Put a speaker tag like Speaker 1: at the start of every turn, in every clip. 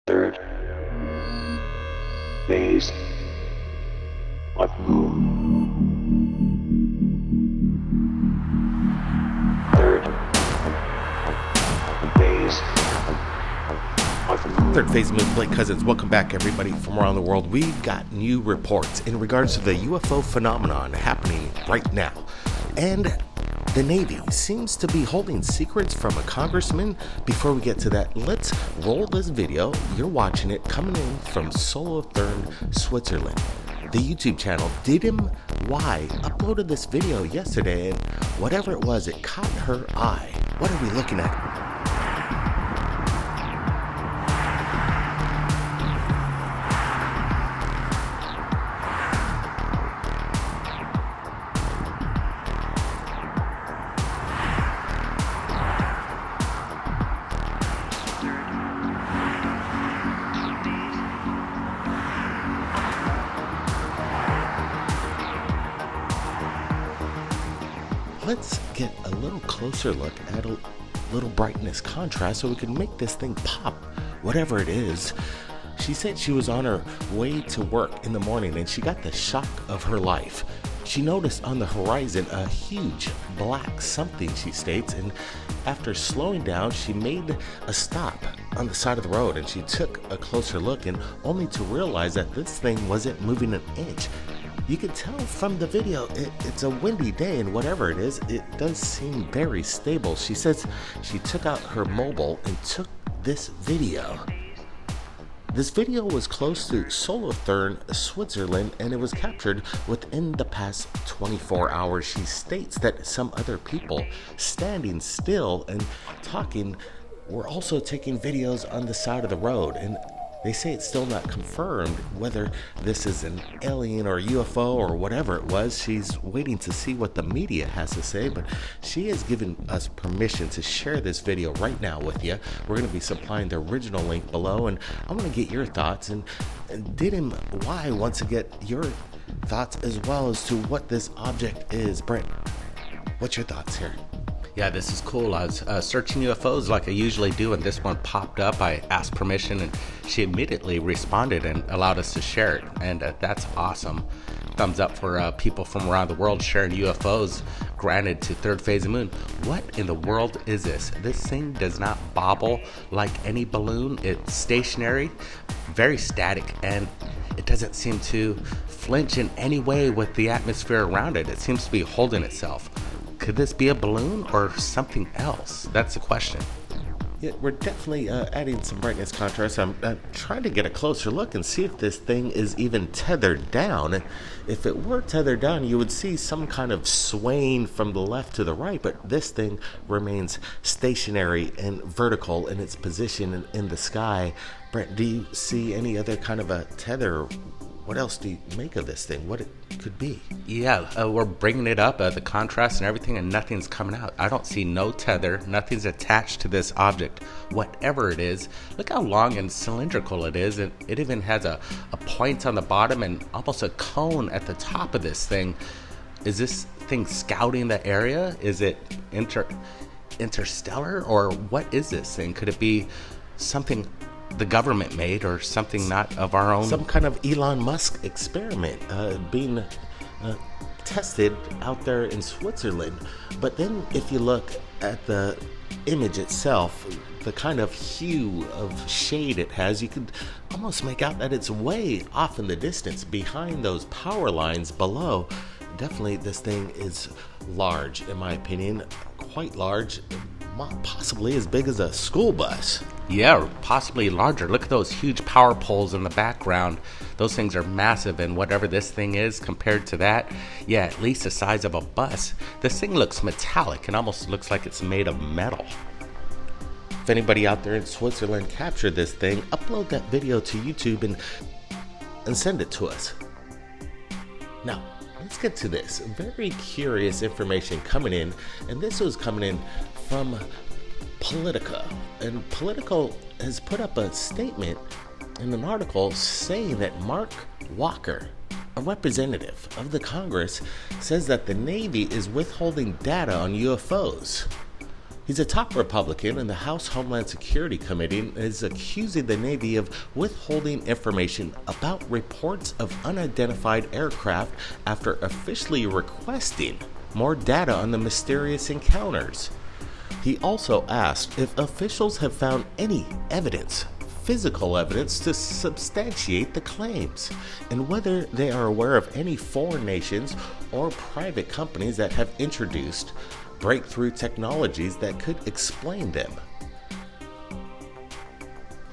Speaker 1: Third phase of moon. Third phase of moon.
Speaker 2: Third Phase Moon, Blake Cousins. Welcome back, everybody from around the world. We've got new reports in regards to the UFO phenomenon happening right now. And the Navy seems to be holding secrets from a congressman. Before we get to that, let's roll this video. You're watching it coming in from Solothurn, Switzerland. The YouTube channel Did Him Why uploaded this video yesterday, and whatever it was, it caught her eye. What are we looking at? Let's get a little closer look at a little brightness contrast so we can make this thing pop, whatever it is. She said she was on her way to work in the morning and she got the shock of her life. She noticed on the horizon a huge black something, she states, and after slowing down, she made a stop on the side of the road and she took a closer look, and only to realize that this thing wasn't moving an inch. You can tell from the video it's a windy day, and whatever it is, it does seem very stable. She says she took out her mobile and took this video. This video was close to Solothurn, Switzerland, and it was captured within the past 24 hours. She states that some other people standing still and talking were also taking videos on the side of the road, and they say it's still not confirmed whether this is an alien or UFO or whatever it was. She's waiting to see what the media has to say, but she has given us permission to share this video right now with you. We're going to be supplying the original link below, and I want to get your thoughts, and Did Him Why wants to get your thoughts as well as to what this object is. Brent, what's your thoughts here?
Speaker 3: Yeah, this is cool. I was searching UFOs like I usually do, and this one popped up. I asked permission, and she immediately responded and allowed us to share it, and that's awesome. Thumbs up for people from around the world sharing UFOs. Granted to Third Phase of Moon. What in the world is this? This thing does not bobble like any balloon. It's stationary, very static, and it doesn't seem to flinch in any way with the atmosphere around it. It seems to be holding itself. Could this be a balloon or something else? That's the question.
Speaker 2: Yeah, we're definitely adding some brightness contrast. I'm trying to get a closer look and see if this thing is even tethered down. If it were tethered down, you would see some kind of swaying from the left to the right, but this thing remains stationary and vertical in its position in the sky. Brent, do you see any other kind of a tether? What else do you make of this thing? What it could be?
Speaker 3: Yeah, we're bringing it up, the contrast and everything, and nothing's coming out. I don't see no tether. Nothing's attached to this object. Whatever it is, look how long and cylindrical it is. And it even has a point on the bottom and almost a cone at the top of this thing. Is this thing scouting the area? Is it interstellar? Or what is this thing? Could it be something the government made or something not of our own?
Speaker 2: Some kind of Elon Musk experiment being tested out there in Switzerland. But then if you look at the image itself, the kind of hue of shade it has, you could almost make out that it's way off in the distance behind those power lines below. Definitely this thing is large, in my opinion, quite large, possibly as big as a school bus.
Speaker 3: Yeah, or possibly larger. Look at those huge power poles in the background. Those things are massive, and whatever this thing is compared to that, yeah, at least the size of a bus. This thing looks metallic and almost looks like it's made of metal.
Speaker 2: If anybody out there in Switzerland captured this thing, upload that video to YouTube and send it to us. Now, let's get to this. Very curious information coming in, and this was coming in from Politico. And Politico has put up a statement in an article saying that Mark Walker, a representative of the Congress, says that the Navy is withholding data on UFOs. He's a top Republican in the House Homeland Security Committee and is accusing the Navy of withholding information about reports of unidentified aircraft after officially requesting more data on the mysterious encounters. He also asked if officials have found any evidence, physical evidence, to substantiate the claims, and whether they are aware of any foreign nations or private companies that have introduced breakthrough technologies that could explain them.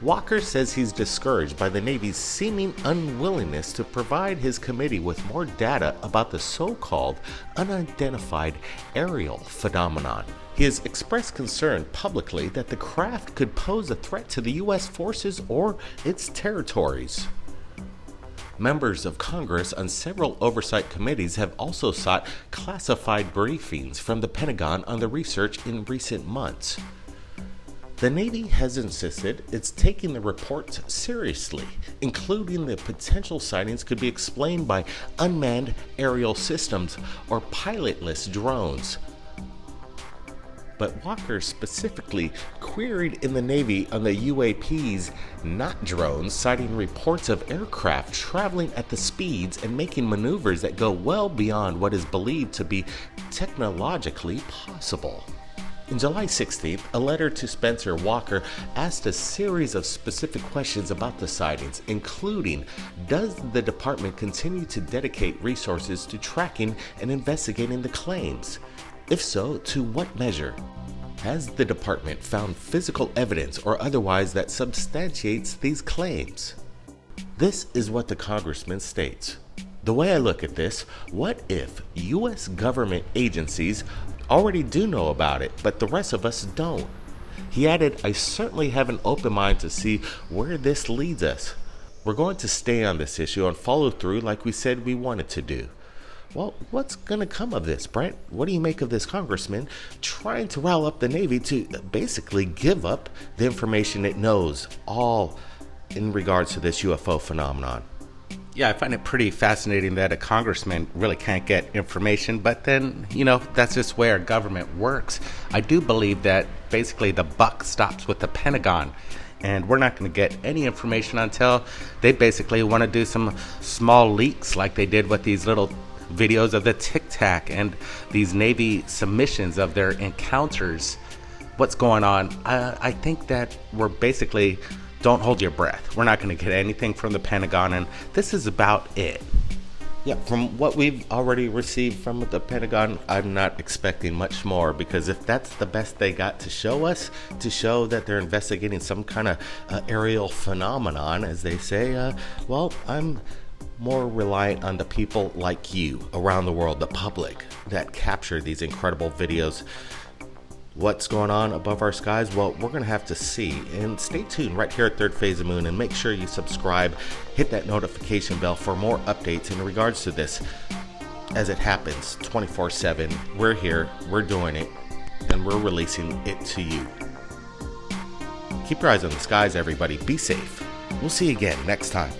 Speaker 2: Walker says he's discouraged by the Navy's seeming unwillingness to provide his committee with more data about the so-called unidentified aerial phenomenon. He has expressed concern publicly that the craft could pose a threat to the U.S. forces or its territories. Members of Congress on several oversight committees have also sought classified briefings from the Pentagon on the research in recent months. The Navy has insisted it's taking the reports seriously, including the potential sightings could be explained by unmanned aerial systems or pilotless drones. But Walker specifically queried in the Navy on the UAPs, not drones, citing reports of aircraft traveling at the speeds and making maneuvers that go well beyond what is believed to be technologically possible. On July 16th, a letter to Spencer Walker asked a series of specific questions about the sightings, including, does the department continue to dedicate resources to tracking and investigating the claims? If so, to what measure? Has the department found physical evidence or otherwise that substantiates these claims? This is what the Congressman states. The way I look at this, what if U.S. government agencies already do know about it, but the rest of us don't? He added, I certainly have an open mind to see where this leads us. We're going to stay on this issue and follow through like we said we wanted to do. Well, what's going to come of this, Brent? What do you make of this congressman trying to rile up the Navy to basically give up the information it knows all in regards to this UFO phenomenon?
Speaker 3: Yeah, I find it pretty fascinating that a congressman really can't get information, but then, that's just where government works. I do believe that basically the buck stops with the Pentagon, and we're not going to get any information until they basically want to do some small leaks like they did with these little videos of the Tic Tac and these Navy submissions of their encounters. What's going on? I think that we're basically, don't hold your breath. We're not going to get anything from the Pentagon, and this is about it.
Speaker 2: Yeah, from what we've already received from the Pentagon, I'm not expecting much more, because if that's the best they got to show us, to show that they're investigating some kind of aerial phenomenon, as they say, well, I'm more reliant on the people like you around the world, the public, that capture these incredible videos. What's going on above our skies? Well, we're going to have to see. And stay tuned right here at Third Phase of Moon, and make sure you subscribe, hit that notification bell for more updates in regards to this as it happens 24/7. We're here, we're doing it, and we're releasing it to you. Keep your eyes on the skies, everybody. Be safe. We'll see you again next time.